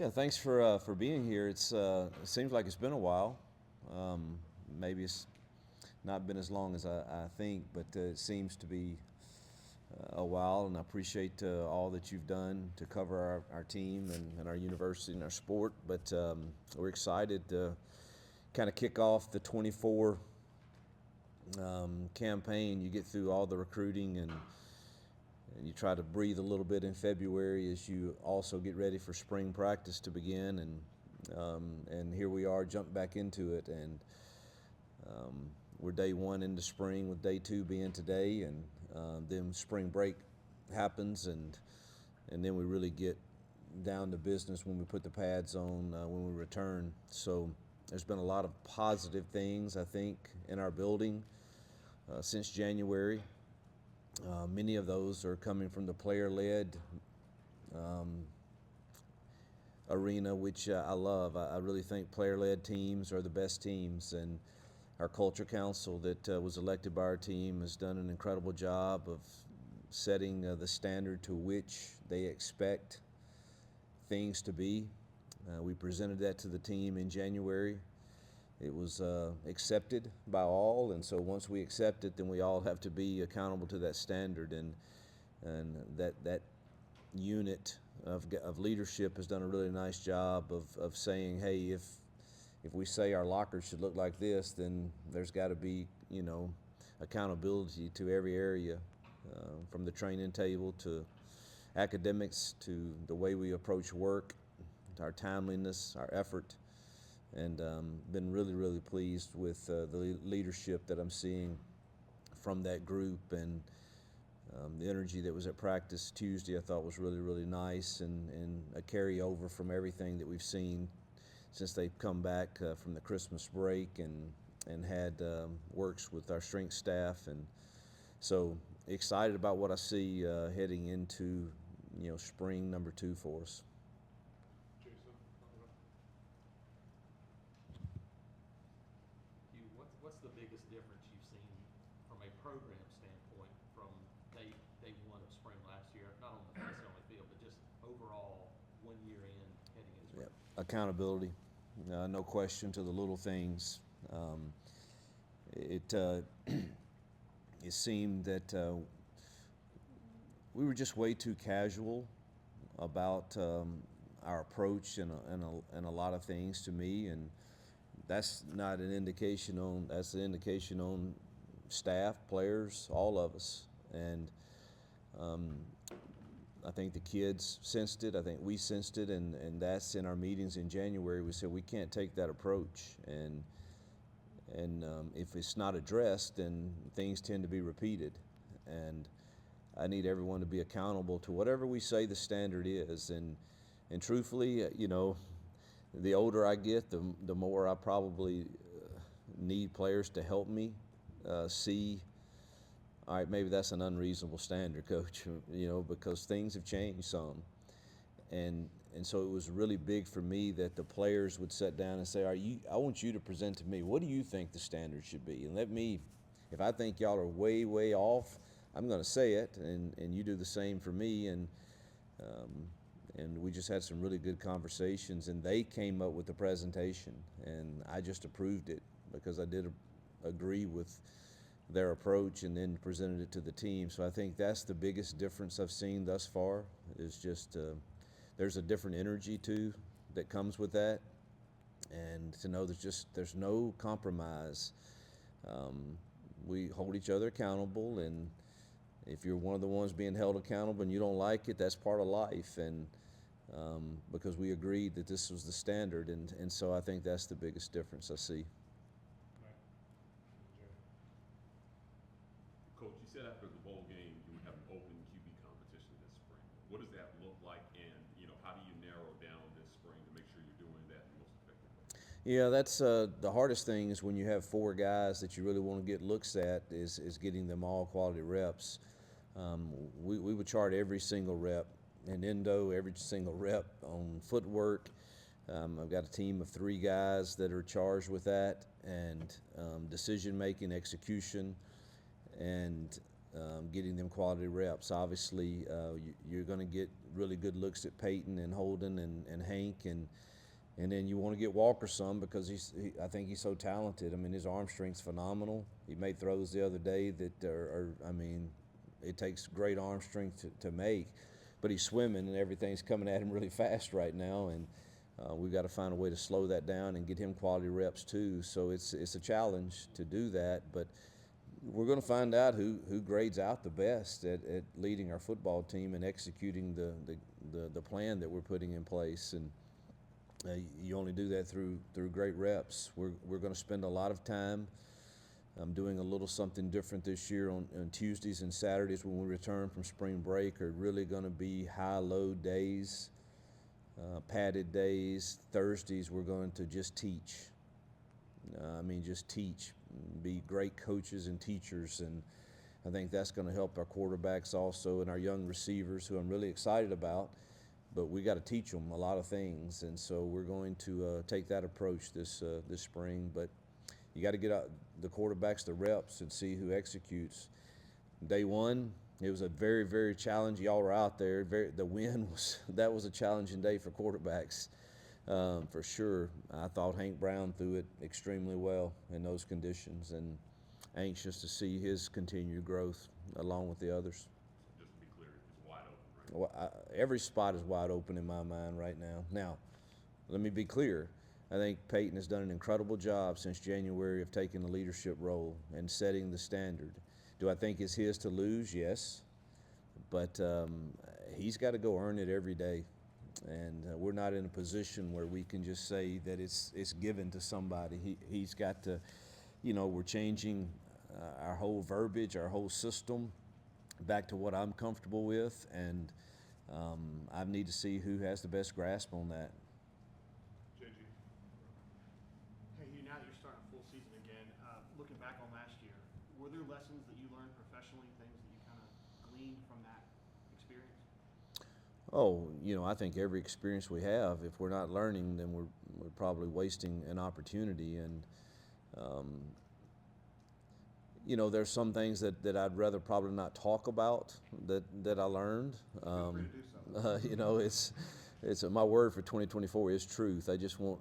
Yeah, thanks for being here. It seems like it's been a while. Maybe it's not been as long as I think, but it seems to be a while. And I appreciate all that you've done to cover our team and our university and our sport. But we're excited to kind of kick off the 24 campaign. You get through all the recruiting and you try to breathe a little bit in February as you also get ready for spring practice to begin, and here we are, jump back into it, and we're day one into spring with day two being today, and then spring break happens, and then we really get down to business when we put the pads on when we return. So there's been a lot of positive things, I think, in our building since January. Many of those are coming from the player-led arena, which I love. I really think player-led teams are the best teams, and our culture council that was elected by our team has done an incredible job of setting the standard to which they expect things to be. We presented that to the team in January. It was accepted by all, and so once we accept it, then we all have to be accountable to that standard, and that unit of leadership has done a really nice job of saying, hey, if we say our lockers should look like this, then there's got to be accountability to every area, from the training table to academics to the way we approach work, to our timeliness, our effort. And been really, really pleased with the leadership that I'm seeing from that group, and the energy that was at practice Tuesday I thought was really, really nice, and a carryover from everything that we've seen since they've come back from the Christmas break, and had works with our strength staff, and so excited about what I see heading into spring number 2 for us. Hugh, what's the biggest difference you've seen from a program standpoint from day one of spring last year? Not on the field, but just overall 1 year in heading into spring. Yep. Accountability, no question, to the little things. It it seemed that we were just way too casual about our approach and a lot of things to me, and that's not an indication on, that's an indication on staff, players, all of us. And I think the kids sensed it. I think we sensed it, and that's in our meetings in January. We said we can't take that approach, and if it's not addressed, then things tend to be repeated. And I need everyone to be accountable to whatever we say the standard is. And truthfully, the older I get, the more I probably need players to help me see, all right, maybe that's an unreasonable standard, coach, because things have changed some. And so it was really big for me that the players would sit down and say, I want you to present to me, what do you think the standard should be? And let me, if I think y'all are way, way off, I'm going to say it, and you do the same for me. And we just had some really good conversations, and they came up with the presentation, and I just approved it because I did agree with their approach, and then presented it to the team. So I think that's the biggest difference I've seen thus far, is just there's a different energy too that comes with that, and to know there's no compromise. We hold each other accountable, and if you're one of the ones being held accountable and you don't like it, that's part of life. And because we agreed that this was the standard, and so I think that's the biggest difference I see. Coach, you said after the bowl game you would have an open QB competition this spring. What does that look like, and how do you narrow down this spring to make sure you're doing that in the most effective way? Yeah, that's the hardest thing is when you have 4 guys that you really want to get looks at, is getting them all quality reps. We would chart every single rep in endo, every single rep on footwork. I've got a team of 3 guys that are charged with that, and decision making, execution, and getting them quality reps. Obviously, you're going to get really good looks at Peyton and Holden and Hank, and then you want to get Walker some because I think he's so talented. I mean, his arm strength's phenomenal. He made throws the other day that I mean, it takes great arm strength to make, but he's swimming and everything's coming at him really fast right now, and we've got to find a way to slow that down and get him quality reps too. So it's a challenge to do that, but we're going to find out who grades out the best at leading our football team and executing the plan that we're putting in place. And you only do that through great reps. We're going to spend a lot of time. I'm doing a little something different this year on Tuesdays and Saturdays when we return from spring break are really going to be high-low days, padded days. Thursdays we're going to just teach. Just teach, be great coaches and teachers, and I think that's going to help our quarterbacks also and our young receivers, who I'm really excited about. But we got to teach them a lot of things, and so we're going to take that approach this spring. But you got to get out the quarterbacks the reps and see who executes. Day one, it was a very, very challenging. Y'all were out there. The wind was a challenging day for quarterbacks. For sure. I thought Hank Brown threw it extremely well in those conditions, and anxious to see his continued growth along with the others. So just to be clear, it's wide open, right? Well, every spot is wide open in my mind right now. Now, let me be clear. I think Peyton has done an incredible job since January of taking the leadership role and setting the standard. Do I think it's his to lose? Yes. But he's got to go earn it every day. And we're not in a position where we can just say that it's given to somebody. He's got to, we're changing our whole verbiage, our whole system back to what I'm comfortable with, and I need to see who has the best grasp on that. JG. Hey, Hugh, now that you're starting a full season again, looking back on last year, were there lessons that you learned professionally, things that you kind of gleaned from that experience? Oh, I think every experience we have, if we're not learning, then we're probably wasting an opportunity. And, there's some things that I'd rather probably not talk about that I learned. Feel free to do so. It's my word for 2024 is truth. I just want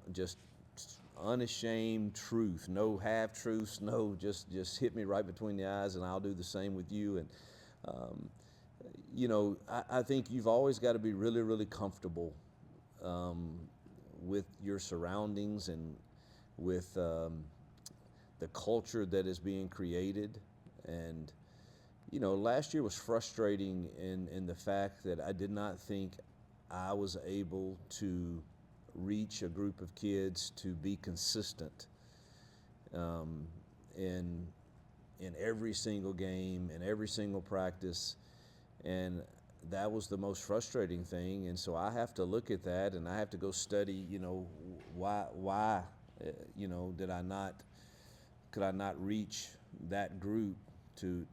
unashamed truth, no half truths, no just hit me right between the eyes, and I'll do the same with you. And I think you've always got to be really, really comfortable with your surroundings and with the culture that is being created. And, last year was frustrating in the fact that I did not think I was able to reach a group of kids to be consistent in every single game, in every single practice. And that was the most frustrating thing. And so I have to look at that, and I have to go study, why could I not reach that group to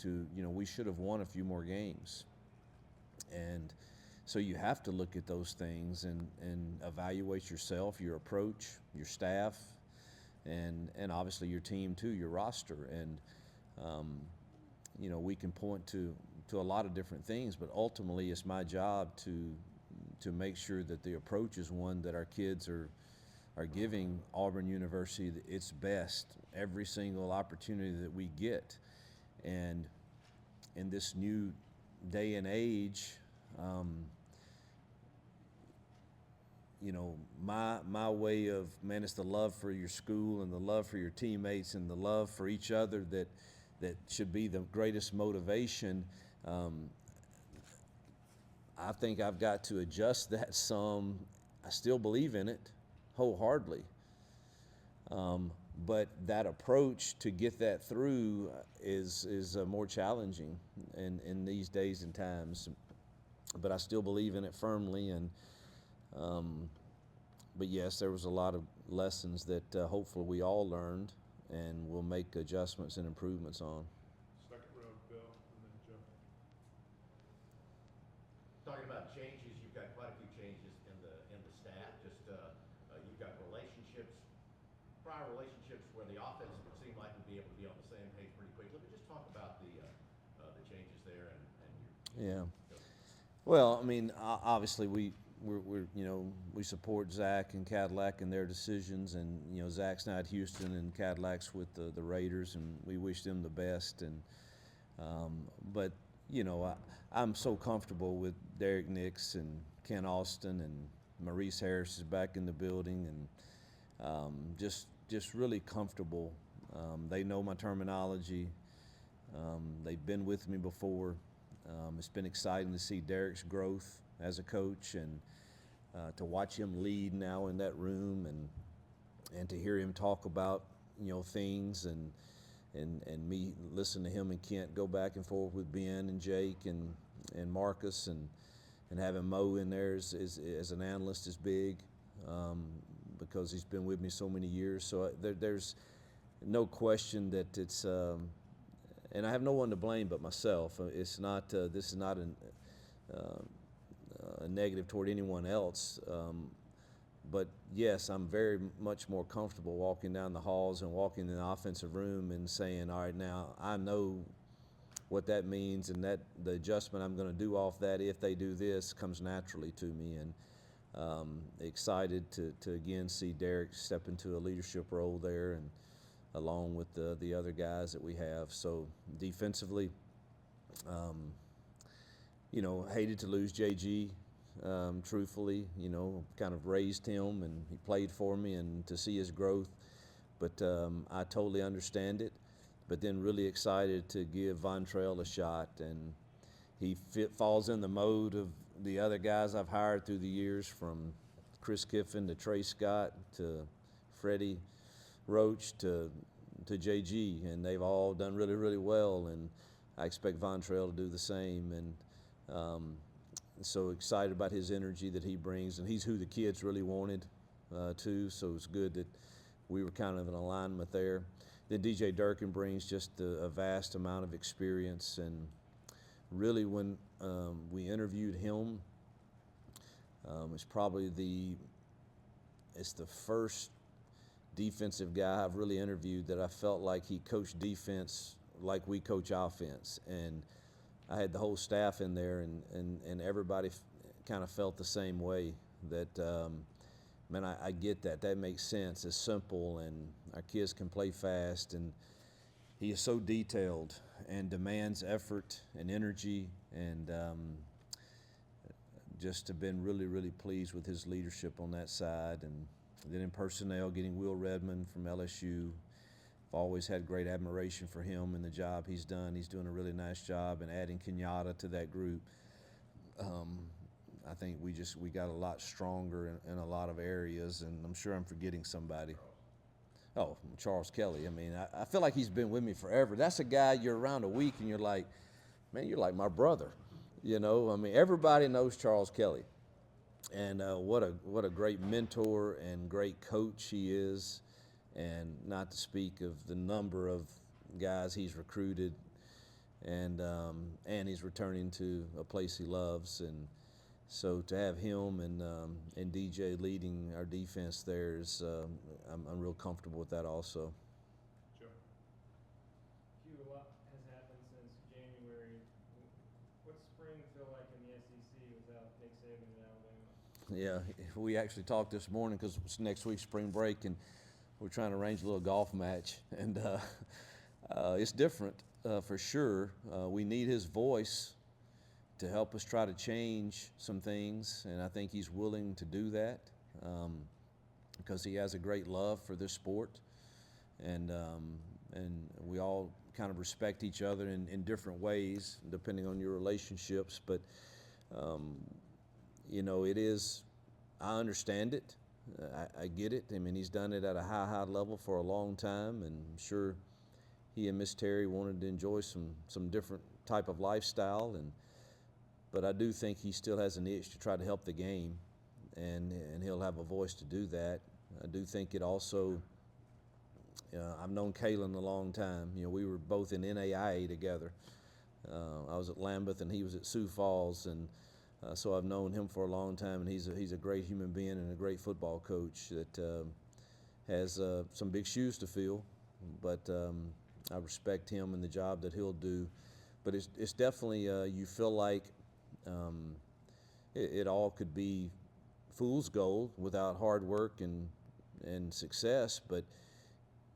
we should have won a few more games. And so you have to look at those things and evaluate yourself, your approach, your staff, and obviously your team too, your roster. And, we can point to a lot of different things, but ultimately it's my job to make sure that the approach is one that our kids are giving Auburn University its best every single opportunity that we get. And in this new day and age, my way of, man, it's the love for your school and the love for your teammates and the love for each other that should be the greatest motivation. I think I've got to adjust that some. I still believe in it wholeheartedly. But that approach to get that through is more challenging in these days and times. But I still believe in it firmly. And but yes, there was a lot of lessons that hopefully we all learned and will make adjustments and improvements on. Second row, Bill, and then Joe. Talking about changes, you've got quite a few changes in the staff. Just you've got prior relationships where the offense seemed like would be able to be on the same page pretty quickly. But just talk about the changes there and you Yeah. go. Well, I mean, obviously we're we support Zach and Cadillac and their decisions, and Zach's not at Houston and Cadillac's with the Raiders, and we wish them the best. And but I'm so comfortable with Derek Nix and Ken Austin, and Maurice Harris is back in the building, and just really comfortable. They know my terminology. They've been with me before. It's been exciting to see Derek's growth as a coach, and to watch him lead now in that room, and to hear him talk about things, and me listen to him and Kent go back and forth with Ben and Jake and Marcus, and having Mo in there as an analyst is big, because he's been with me so many years. So there's no question that it's and I have no one to blame but myself. It's not this is not a negative toward anyone else. But yes, I'm very much more comfortable walking down the halls and walking in the offensive room and saying, all right, now I know what that means, and that the adjustment I'm going to do off that if they do this comes naturally to me. And excited to again see Derek step into a leadership role there, and along with the other guys that we have. So defensively, hated to lose JG. Truthfully, kind of raised him, and he played for me, and to see his growth. But I totally understand it. But then really excited to give Vontrell a shot, and he falls in the mode of the other guys I've hired through the years, from Chris Kiffin to Trey Scott to Freddie Roach to JG, and they've all done really, really well, and I expect Vontrell to do the same. And so excited about his energy that he brings, and he's who the kids really wanted too, so it's good that we were kind of in alignment there. Then DJ Durkin brings just a vast amount of experience, and really when we interviewed him, it's the first defensive guy I've really interviewed that I felt like he coached defense like we coach offense. And I had the whole staff in there, and everybody kind of felt the same way, that man, I get that. That makes sense. It's simple, and our kids can play fast, and he is so detailed and demands effort and energy, and just have been really, really pleased with his leadership on that side. And then in personnel, getting Will Redmond from LSU. I've always had great admiration for him and the job he's done. He's doing a really nice job, and adding Kenyatta to that group. I think we got a lot stronger in a lot of areas, and I'm sure I'm forgetting somebody. Oh, Charles Kelly. I mean, I feel like he's been with me forever. That's a guy you're around a week and you're like, man, you're like my brother. I mean, everybody knows Charles Kelly, and what a great mentor and great coach he is, and not to speak of the number of guys he's recruited, and he's returning to a place he loves. And so to have him and DJ leading our defense there is, I'm real comfortable with that also. Joe? Hugh, a lot has happened since January. What's spring feel like in the SEC without Nick Saban in Alabama? Yeah, we actually talked this morning because it's next week spring break, and we're trying to arrange a little golf match, and it's different for sure. We need his voice to help us try to change some things, and I think he's willing to do that because he has a great love for this sport, and we all kind of respect each other in different ways depending on your relationships. But it is, I understand it. I get it. I mean, he's done it at a high level for a long time, and I'm sure he and Miss Terry wanted to enjoy some different type of lifestyle, but I do think he still has an itch to try to help the game, and he'll have a voice to do that. I do think it also, I've known Kalen a long time. We were both in NAIA together. I was at Lambeth and he was at Sioux Falls, and so I've known him for a long time, and he's a great human being and a great football coach that has some big shoes to fill, but I respect him and the job that he'll do but it's definitely you feel like it all could be fool's gold without hard work and success, but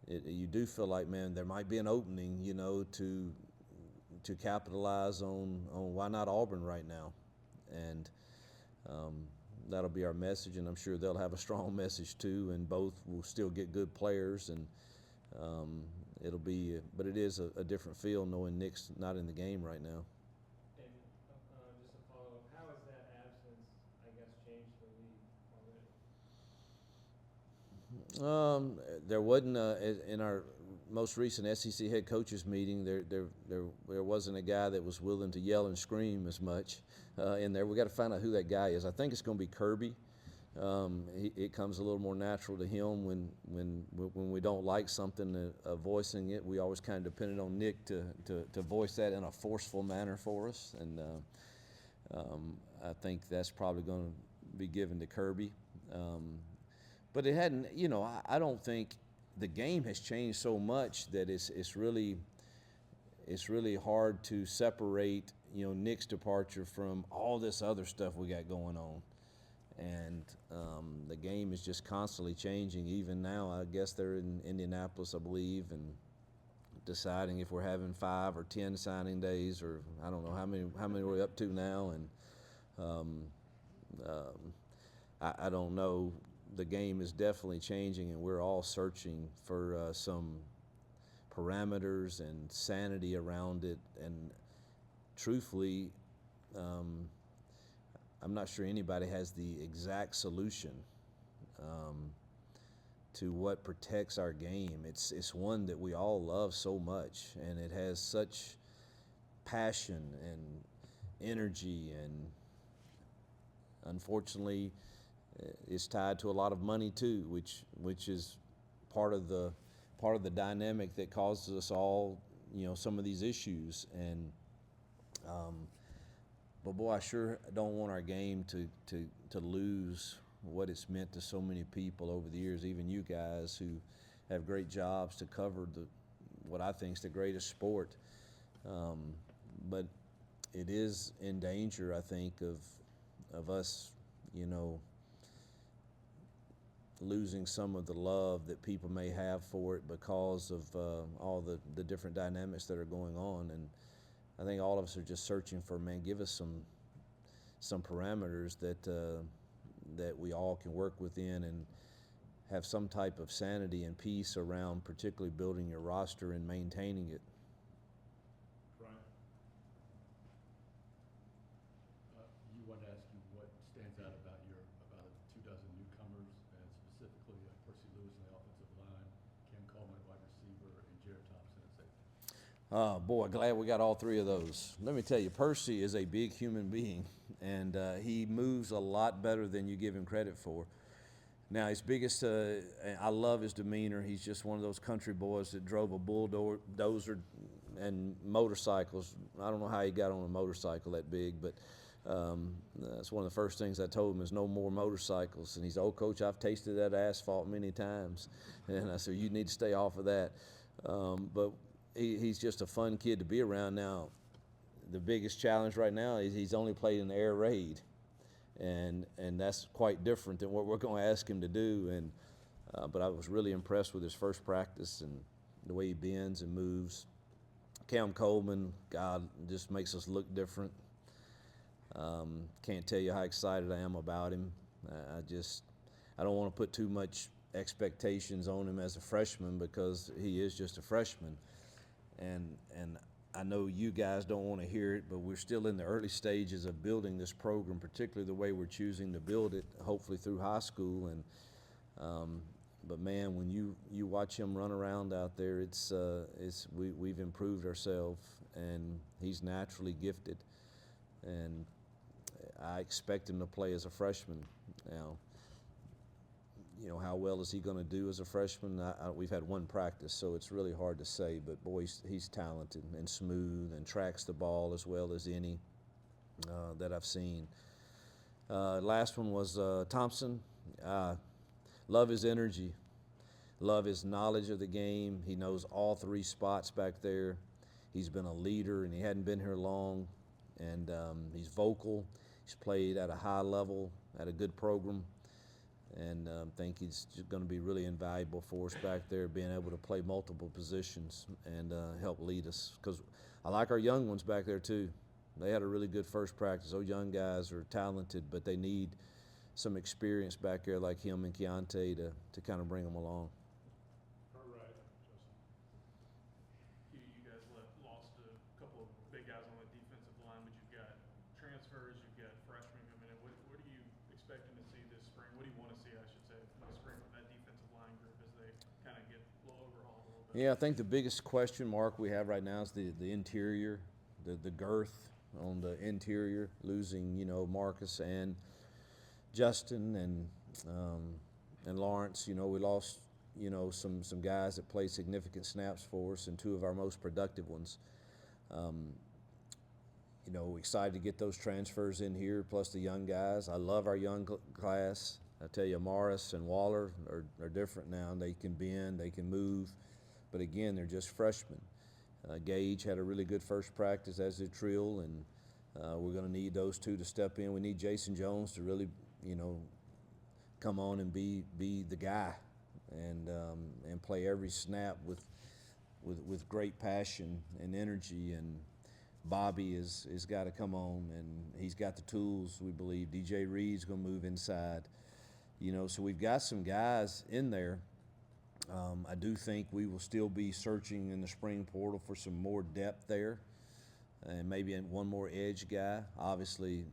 you do feel like, man, there might be an opening, to capitalize on why not Auburn right now, and that'll be our message, and I'm sure they'll have a strong message too, and both will still get good players, and but it is a different feel knowing Nick's not in the game right now. And just a follow-up, how has that absence, I guess, changed the league already? There wasn't in our most recent SEC head coaches meeting. There wasn't a guy that was willing to yell and scream as much in there. We got to find out who that guy is. I think it's going to be Kirby. It comes a little more natural to him when we don't like something, voicing it. We always kind of depended on Nick to voice that in a forceful manner for us, and I think that's probably going to be given to Kirby. But it hadn't, I don't think the game has changed so much that it's really hard to separate, Nick's departure from all this other stuff we got going on. And the game is just constantly changing. Even now, I guess they're in Indianapolis, I believe, and deciding if we're having 5 or 10 signing days, or I don't know how many we're up to now. And I don't know. The game is definitely changing, and we're all searching for some parameters and sanity around it. And truthfully, I'm not sure anybody has the exact solution to what protects our game. It's one that we all love so much, and it has such passion and energy, and unfortunately, it's tied to a lot of money too, which is part of the dynamic that causes us all, some of these issues. And but boy, I sure don't want our game to lose what it's meant to so many people over the years, even you guys who have great jobs to cover what I think is the greatest sport. But it is in danger, I think, of us, losing some of the love that people may have for it because of all the different dynamics that are going on. And I think all of us are just searching for, man, give us some parameters that we all can work within and have some type of sanity and peace around, particularly building your roster and maintaining it. Brian? You wanted to ask you what stands out about about 24 newcomers, and specifically Percy Lewis in the offensive line, Cam Coleman at wide receiver, and Jared Thompson at safety. Oh, boy, glad we got all three of those. Let me tell you, Percy is a big human being, and he moves a lot better than you give him credit for. Now, his biggest, I love his demeanor. He's just one of those country boys that drove a bulldozer and motorcycles. I don't know how he got on a motorcycle that big, but that's one of the first things I told him is no more motorcycles. And he's, "Oh, Coach, I've tasted that asphalt many times." And I said, "You need to stay off of that." But he's just a fun kid to be around. Now, the biggest challenge right now is he's only played in the air raid, and that's quite different than what we're going to ask him to do. And but I was really impressed with his first practice and the way he bends and moves. Cam Coleman, God, just makes us look different. Can't tell you how excited I am about him. I don't want to put too much expectations on him as a freshman because he is just a freshman. And I know you guys don't want to hear it, but we're still in the early stages of building this program, particularly the way we're choosing to build it, hopefully through high school. And but man, when you watch him run around out there, we've improved ourselves, and he's naturally gifted, and I expect him to play as a freshman. Now, how well is he going to do as a freshman? We've had one practice, so it's really hard to say. But boy, he's talented and smooth and tracks the ball as well as any that I've seen. Last one was Thompson. Love his energy, love his knowledge of the game. He knows all three spots back there. He's been a leader, and he hadn't been here long. And he's vocal. He's played at a high level, at a good program, and think he's going to be really invaluable for us back there, being able to play multiple positions and help lead us. Because I like our young ones back there too. They had a really good first practice. Those young guys are talented, but they need some experience back there like him and Keontae to kind of bring them along. All right, Justin. You guys lost a couple of big guys on the defensive line, but you've got transfers, you've got freshmen coming in. What are you expecting to see this spring? What do you want to see, I should say, from the spring from that defensive line group as they kind of get overhauled a little bit? Yeah, I think the biggest question mark we have right now is the interior, the girth on the interior, losing, Marcus and Justin and Lawrence. We lost, some guys that played significant snaps for us and two of our most productive ones. Excited to get those transfers in here, plus the young guys. I love our young class. I tell you, Morris and Waller are different now. They can bend, they can move, but again, they're just freshmen. Gage had a really good first practice, as did Trill, and we're going to need those two to step in. We need Jason Jones to really, come on and be the guy and play every snap with great passion and energy. And Bobby is got to come on, and he's got the tools, we believe. DJ Reed's going to move inside. So we've got some guys in there. I do think we will still be searching in the spring portal for some more depth there, and maybe one more edge guy. Obviously,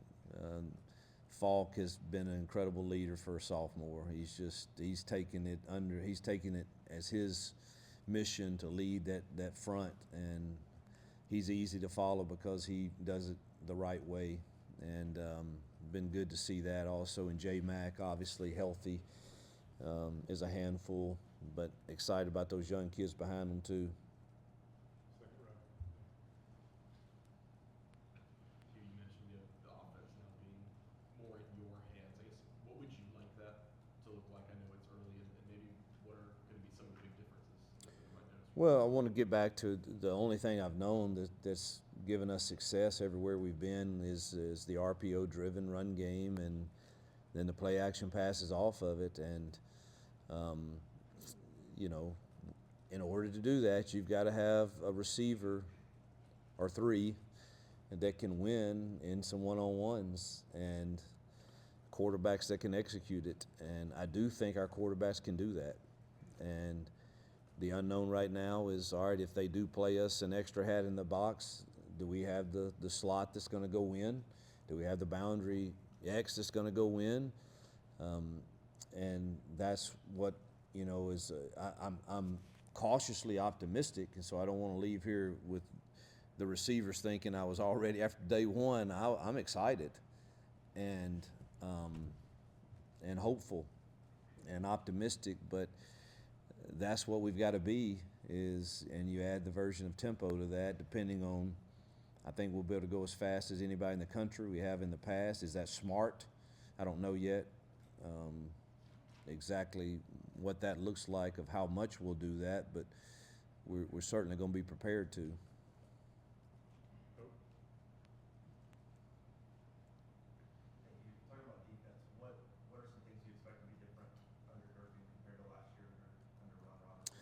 Falk has been an incredible leader for a sophomore. He's taken it as his mission to lead that front, and he's easy to follow because he does it the right way, and been good to see that also. And J Mack, obviously healthy, is a handful, but excited about those young kids behind them too. Second row. Hugh, you mentioned the offense now being more in your hands. I guess, what would you like that to look like? I know it's early, and maybe what are going to be some of the big differences that you might notice? Well, I want to get back to the only thing I've known that's given us success everywhere we've been is the RPO-driven run game, and then the play action passes off of it. And in order to do that, you've got to have a receiver or three that can win in some one-on-ones and quarterbacks that can execute it. And I do think our quarterbacks can do that. And the unknown right now is, all right, if they do play us an extra hat in the box, do we have the slot that's going to go in? Do we have the boundary X that's going to go in? And that's what, is I'm cautiously optimistic, and so I don't want to leave here with the receivers thinking I was already after day one. I'm excited and hopeful and optimistic, but that's what we've got to be and you add the version of tempo to that, depending on, I think we'll be able to go as fast as anybody in the country we have in the past. Is that smart? I don't know yet exactly what that looks like, of how much we'll do that, but we're certainly going to be prepared to. You talking about defense. What are some things you expect to be different under Durkin compared to last year under Ron Roberts?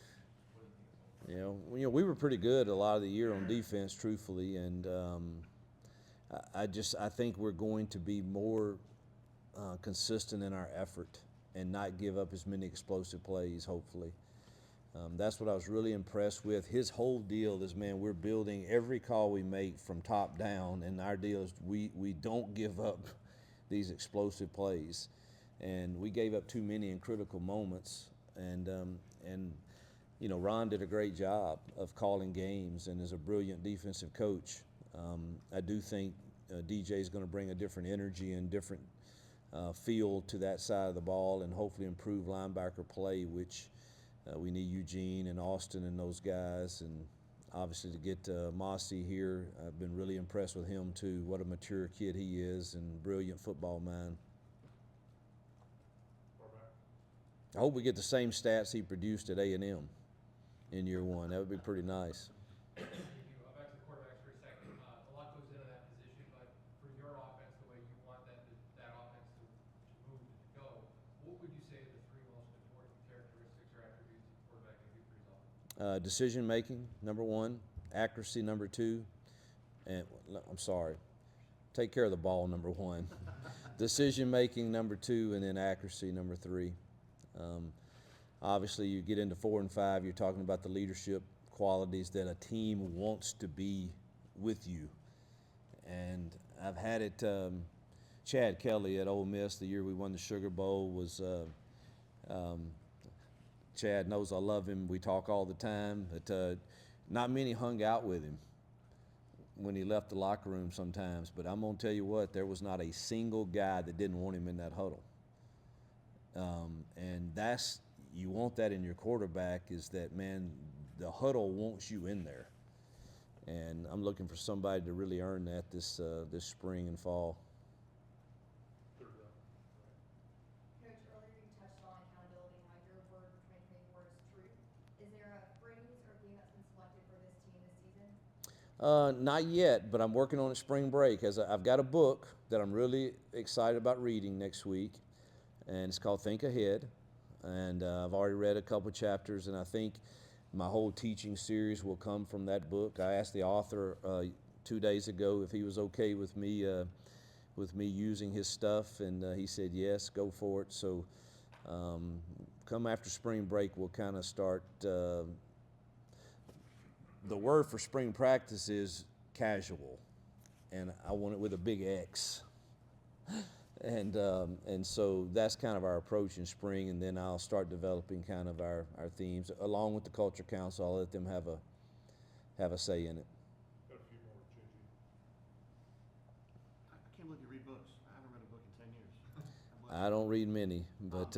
What do you think is going on? We were pretty good a lot of the year on defense, truthfully, and I think we're going to be more consistent in our effort and not give up as many explosive plays, hopefully. That's what I was really impressed with. His whole deal is, man, we're building every call we make from top down, and our deal is we don't give up these explosive plays. And we gave up too many in critical moments, and Ron did a great job of calling games and is a brilliant defensive coach. I do think DJ is going to bring a different energy and different feel to that side of the ball, and hopefully improve linebacker play, which we need Eugene and Austin and those guys. And obviously to get Mossy here, I've been really impressed with him too. What a mature kid he is, and brilliant football mind. I hope we get the same stats he produced at A&M in year one. That would be pretty nice. Back to Decision making, number one. Accuracy, number two. And I'm sorry, take care of the ball, number one. Decision making, number two, and then accuracy, number three. Obviously, you get into 4 and 5, you're talking about the leadership qualities that a team wants to be with you. And I've had it. Chad Kelly at Ole Miss, the year we won the Sugar Bowl, was. Chad knows I love him. We talk all the time. But not many hung out with him when he left the locker room sometimes. But I'm gonna tell you what, there was not a single guy that didn't want him in that huddle. And you want that in your quarterback, is that, man, the huddle wants you in there. And I'm looking for somebody to really earn that this spring and fall. Third row. Coach, earlier you touched on accountability, how your word for 2024 is truth. Is there a phrase or theme that's been selected for this team this season? Not yet, but I'm working on it spring break. I've got a book that I'm really excited about reading next week, and it's called Think Ahead. And I've already read a couple chapters, and I think my whole teaching series will come from that book. I asked the author 2 days ago if he was okay with me using his stuff, and he said yes, go for it. So come after spring break, we'll kind of start. The word for spring practice is casual, and I want it with a big X. And so that's kind of our approach in spring, and then I'll start developing kind of our themes along with the Culture Council. I'll let them have a say in it. Got a few more, JG. I can't believe you read books. I haven't read a book in 10 years. I don't read many, but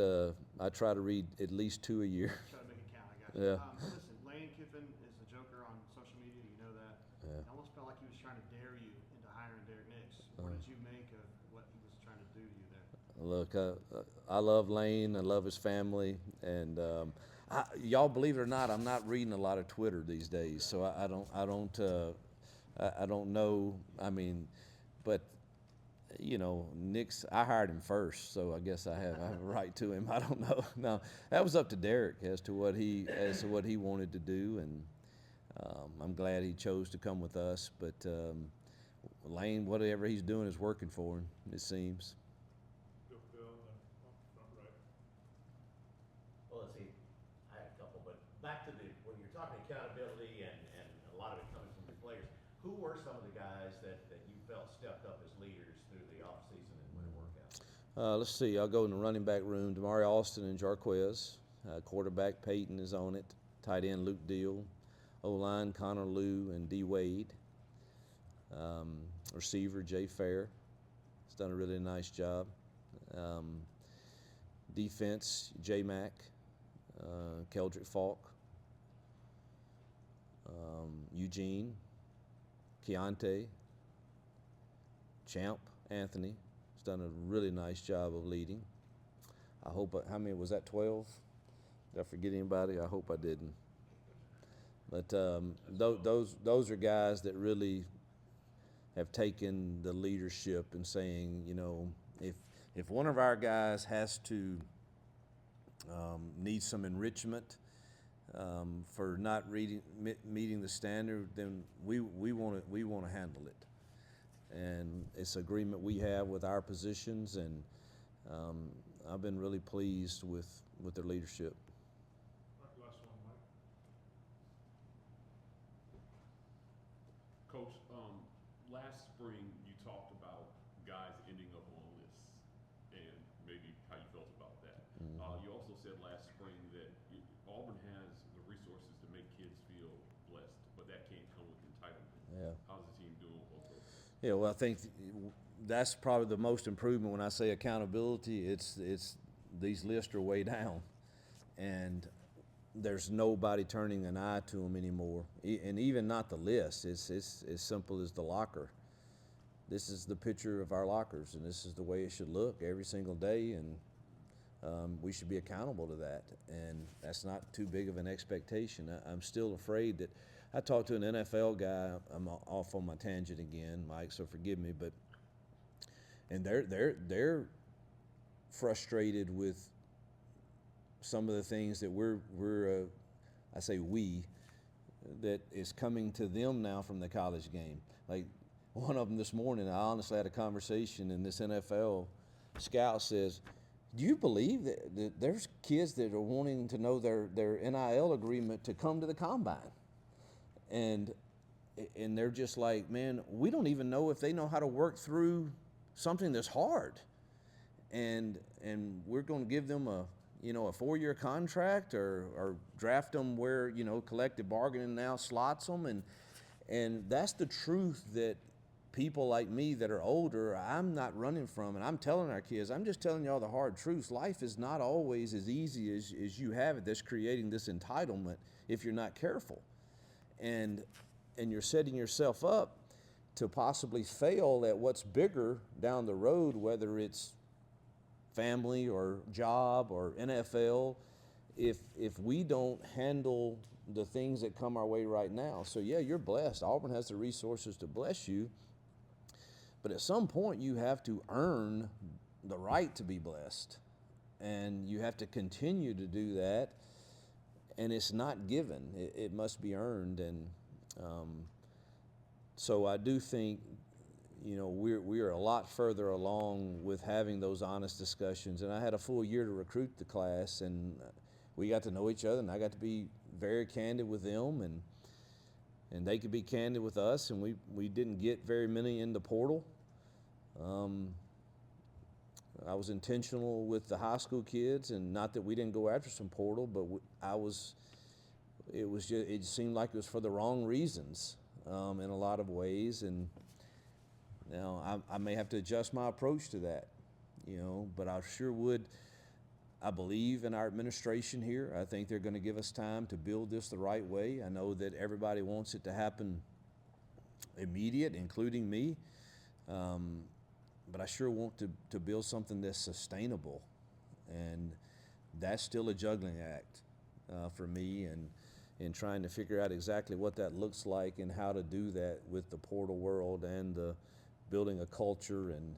I try to read at least 2 a year. Try to make it count, I got you. Yeah. Listen, Lane Kiffin is the joker on social media, you know that. Yeah. It almost felt like he was trying to dare you into hiring Derek Nix. What did you make of what he was trying to do to you there? Look, I love Lane. I love his family, and y'all believe it or not, I'm not reading a lot of Twitter these days, so I don't know. I mean, but you know, Nick's. I hired him first, so I guess I have a right to him. I don't know. No, that was up to Derek as to what he wanted to do, and I'm glad he chose to come with us. But Lane, whatever he's doing is working for him, it seems. Go Bill, and then front right. Well, let's see, I had a couple, but back to when you're talking accountability and a lot of it coming from your players, who were some of the guys that you felt stepped up as leaders through the offseason and winter workouts? Let's see. I'll go in the running back room. Damari Austin and Jarquez. Quarterback Peyton is on it. Tight end Luke Deal. O-line Connor Liu and D. Wade. Receiver Jay Fair. He's done a really nice job. Defense J. Mack. Keldrick Falk. Eugene. Keontae. Champ Anthony has done a really nice job of leading. I hope. How many was that? 12? Did I forget anybody? I hope I didn't. But those are guys that really have taken the leadership and saying, you know, if one of our guys has to need some enrichment for not meeting the standard, then we want to handle it. And it's agreement we have with our positions, and I've been really pleased with their leadership. All right, last one, Mike. Coach, last spring you talked about guys ending up on lists and maybe how you felt about that. You also said last spring that Auburn has the resources to make kids feel blessed, but that can't come with entitlement. Yeah. How's the team doing with both those? Yeah, well, I think that's probably the most improvement when I say accountability. It's these lists are way down, and there's nobody turning an eye to them anymore. And even not the list. It's as simple as the locker. This is the picture of our lockers, and this is the way it should look every single day, and we should be accountable to that. And that's not too big of an expectation. I'm still afraid that. I talked to an NFL guy. I'm off on my tangent again, Mike, so forgive me. And they're frustrated with some of the things that we're I say we, that is coming to them now from the college game. Like one of them this morning, I honestly had a conversation, and this NFL scout says, do you believe that there's kids that are wanting to know their NIL agreement to come to the combine? And they're just like, man, we don't even know if they know how to work through something that's hard. And we're going to give them a 4-year contract or draft them where, collective bargaining now slots them. And that's the truth that people like me that are older, I'm not running from. And I'm telling our kids, I'm just telling y'all the hard truths. Life is not always as easy as you have it. That's creating this entitlement if you're not careful. And you're setting yourself up to possibly fail at what's bigger down the road, whether it's family or job or NFL, if we don't handle the things that come our way right now. So yeah, you're blessed. Auburn has the resources to bless you, but at some point you have to earn the right to be blessed, and you have to continue to do that, and it's not given. It must be earned. And so I do think we are a lot further along with having those honest discussions. And I had a full year to recruit the class, and we got to know each other, and I got to be very candid with them, and they could be candid with us, and we didn't get very many in the portal. I was intentional with the high school kids, and not that we didn't go after some portal, but it seemed like it was for the wrong reasons in a lot of ways. And now I may have to adjust my approach to that, but I sure would. I believe in our administration here. I think they're going to give us time to build this the right way. I know that everybody wants it to happen immediate, including me, but I sure want to build something that's sustainable, and that's still a juggling act for me, and in trying to figure out exactly what that looks like and how to do that with the portal world and the building a culture, and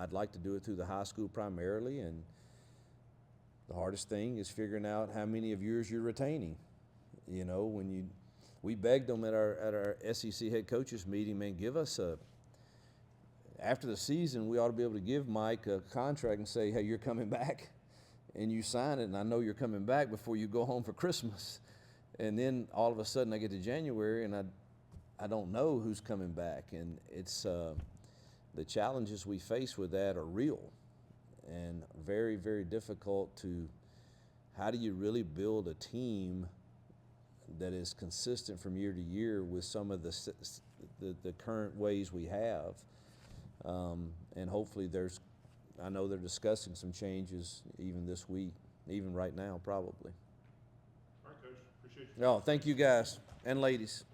I'd like to do it through the high school primarily, and the hardest thing is figuring out how many of yours you're retaining. We begged them at our SEC head coaches meeting, man, give us after the season, we ought to be able to give Mike a contract and say, hey, you're coming back, and you sign it, and I know you're coming back before you go home for Christmas. And then all of a sudden I get to January, and I don't know who's coming back. And it's the challenges we face with that are real and very, very difficult how do you really build a team that is consistent from year to year with some of the current ways we have. And hopefully I know they're discussing some changes even this week, even right now probably. All right, Coach, appreciate you. Oh, thank you guys and ladies.